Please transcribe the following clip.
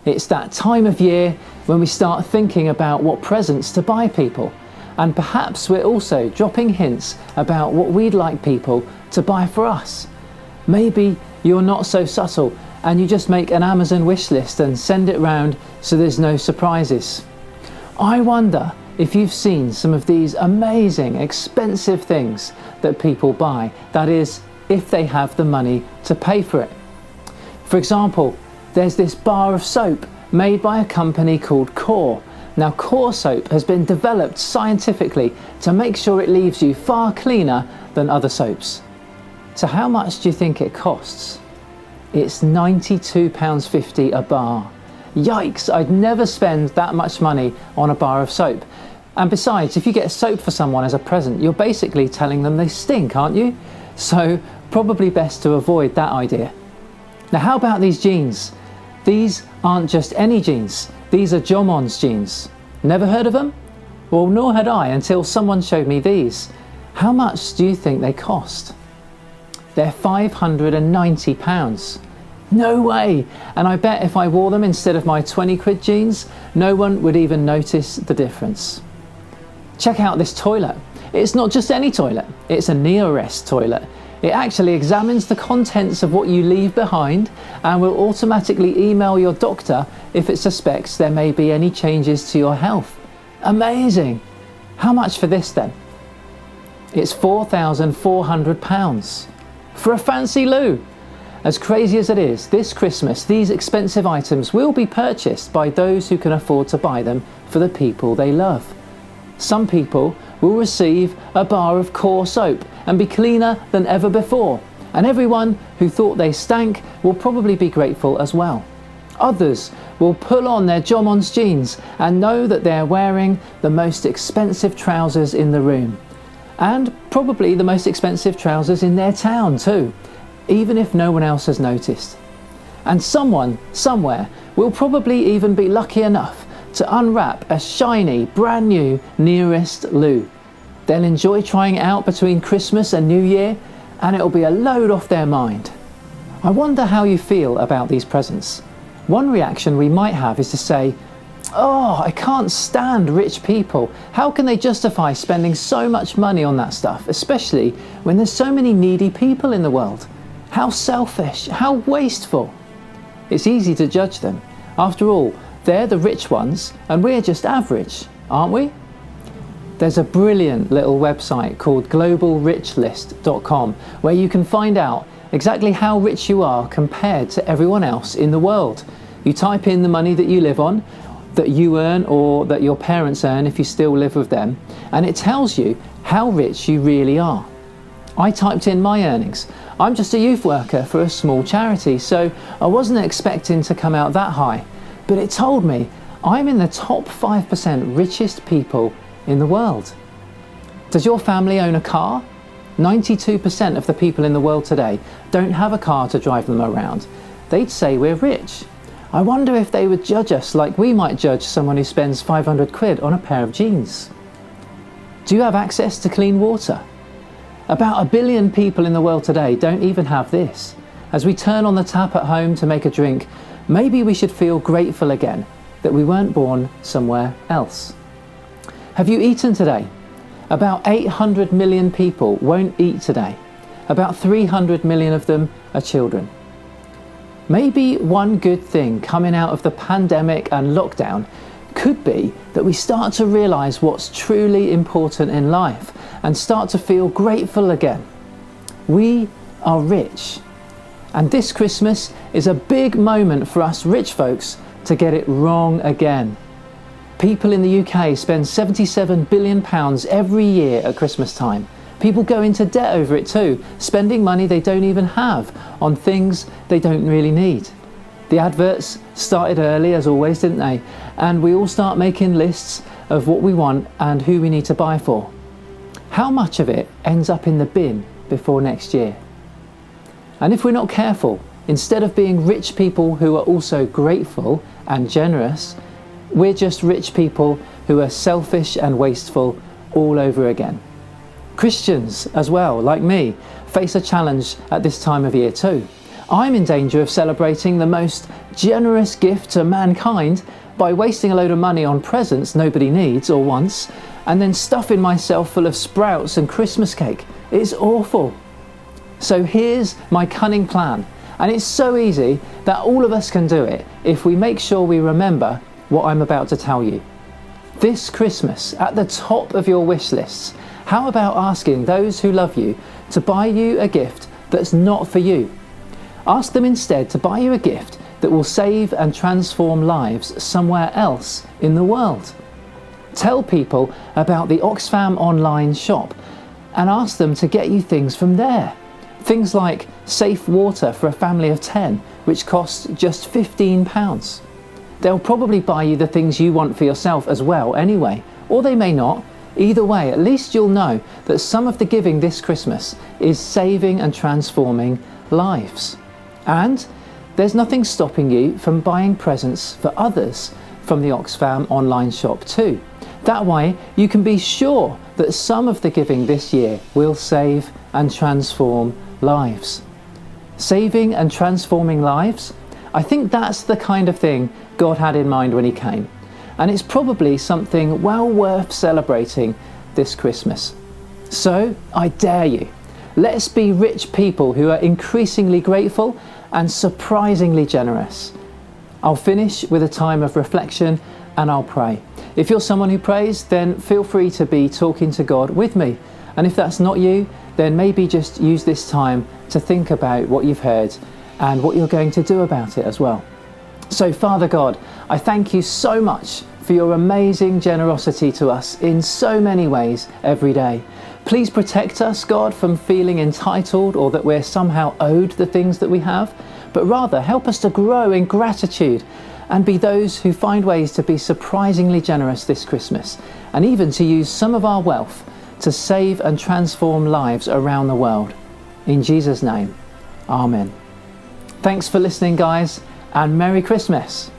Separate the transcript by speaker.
Speaker 1: It's that time of year when we start thinking about what presents to buy people. And perhaps we're also dropping hints about what we'd like people to buy for us. Maybe you're not so subtle and you just make an Amazon wish list and send it round so there's no surprises. I wonder if you've seen some of these amazing, expensive things that people buy. That is, if they have the money to pay for it. For example, there's this bar of soap made by a company called Core. Now, Core soap has been developed scientifically to make sure it leaves you far cleaner than other soaps. So how much do you think it costs? It's £92.50 a bar. Yikes, I'd never spend that much money on a bar of soap. And besides, if you get soap for someone as a present, you're basically telling them they stink, aren't you? So probably best to avoid that idea. Now, how about these jeans? These aren't just any jeans. These are Jomon's jeans. Never heard of them? Well, nor had I until someone showed me these. How much do you think they cost? They're £590. No way! And I bet if I wore them instead of my 20 quid jeans, no one would even notice the difference. Check out this toilet. It's not just any toilet, it's a Neorest toilet. It actually examines the contents of what you leave behind and will automatically email your doctor if it suspects there may be any changes to your health. Amazing! How much for this then? It's £4,400 for a fancy loo. As crazy as it is, this Christmas these expensive items will be purchased by those who can afford to buy them for the people they love. Some people will receive a bar of Core soap and be cleaner than ever before, and everyone who thought they stank will probably be grateful as well. Others will pull on their Jomon's jeans and know that they're wearing the most expensive trousers in the room, and probably the most expensive trousers in their town too, even if no one else has noticed. And someone, somewhere, will probably even be lucky enough to unwrap a shiny, brand new Neorest loo. They'll enjoy trying it out between Christmas and New Year, and it'll be a load off their mind. I wonder how you feel about these presents. One reaction we might have is to say, "Oh, I can't stand rich people. How can they justify spending so much money on that stuff, especially when there's so many needy people in the world? How selfish, how wasteful." It's easy to judge them. After all, they're the rich ones and we're just average, aren't we? There's a brilliant little website called globalrichlist.com where you can find out exactly how rich you are compared to everyone else in the world. You type in the money that you live on, that you earn or that your parents earn if you still live with them, and it tells you how rich you really are. I typed in my earnings. I'm just a youth worker for a small charity, so I wasn't expecting to come out that high. But it told me I'm in the top 5% richest people in the world. Does your family own a car? 92% of the people in the world today don't have a car to drive them around. They'd say we're rich. I wonder if they would judge us like we might judge someone who spends 500 quid on a pair of jeans. Do you have access to clean water? About 1 billion people in the world today don't even have this. As we turn on the tap at home to make a drink, maybe we should feel grateful again that we weren't born somewhere else. Have you eaten today? About 800 million people won't eat today. About 300 million of them are children. Maybe one good thing coming out of the pandemic and lockdown could be that we start to realise what's truly important in life and start to feel grateful again. We are rich. And this Christmas is a big moment for us rich folks to get it wrong again. People in the UK spend £77 billion every year at Christmas time. People go into debt over it too, spending money they don't even have on things they don't really need. The adverts started early as always, didn't they? And we all start making lists of what we want and who we need to buy for. How much of it ends up in the bin before next year? And if we're not careful, instead of being rich people who are also grateful and generous, we're just rich people who are selfish and wasteful all over again. Christians as well, like me, face a challenge at this time of year too. I'm in danger of celebrating the most generous gift to mankind by wasting a load of money on presents nobody needs or wants, and then stuffing myself full of sprouts and Christmas cake. It's awful. So here's my cunning plan, and it's so easy that all of us can do it if we make sure we remember what I'm about to tell you. This Christmas, at the top of your wish lists, how about asking those who love you to buy you a gift that's not for you? Ask them instead to buy you a gift that will save and transform lives somewhere else in the world. Tell people about the Oxfam online shop and ask them to get you things from there. Things like safe water for a family of 10, which costs just £15. They'll probably buy you the things you want for yourself as well anyway, or they may not. Either way, at least you'll know that some of the giving this Christmas is saving and transforming lives. And there's nothing stopping you from buying presents for others from the Oxfam online shop too. That way you can be sure that some of the giving this year will save and transform lives. Saving and transforming lives? I think that's the kind of thing God had in mind when he came. And it's probably something well worth celebrating this Christmas. So I dare you, let's be rich people who are increasingly grateful and surprisingly generous. I'll finish with a time of reflection and I'll pray. If you're someone who prays, then feel free to be talking to God with me. And if that's not you, then maybe just use this time to think about what you've heard and what you're going to do about it as well. So Father God, I thank you so much for your amazing generosity to us in so many ways every day. Please protect us, God, from feeling entitled or that we're somehow owed the things that we have, but rather help us to grow in gratitude and be those who find ways to be surprisingly generous this Christmas, and even to use some of our wealth to save and transform lives around the world. In Jesus' name, Amen. Thanks for listening, guys, and Merry Christmas.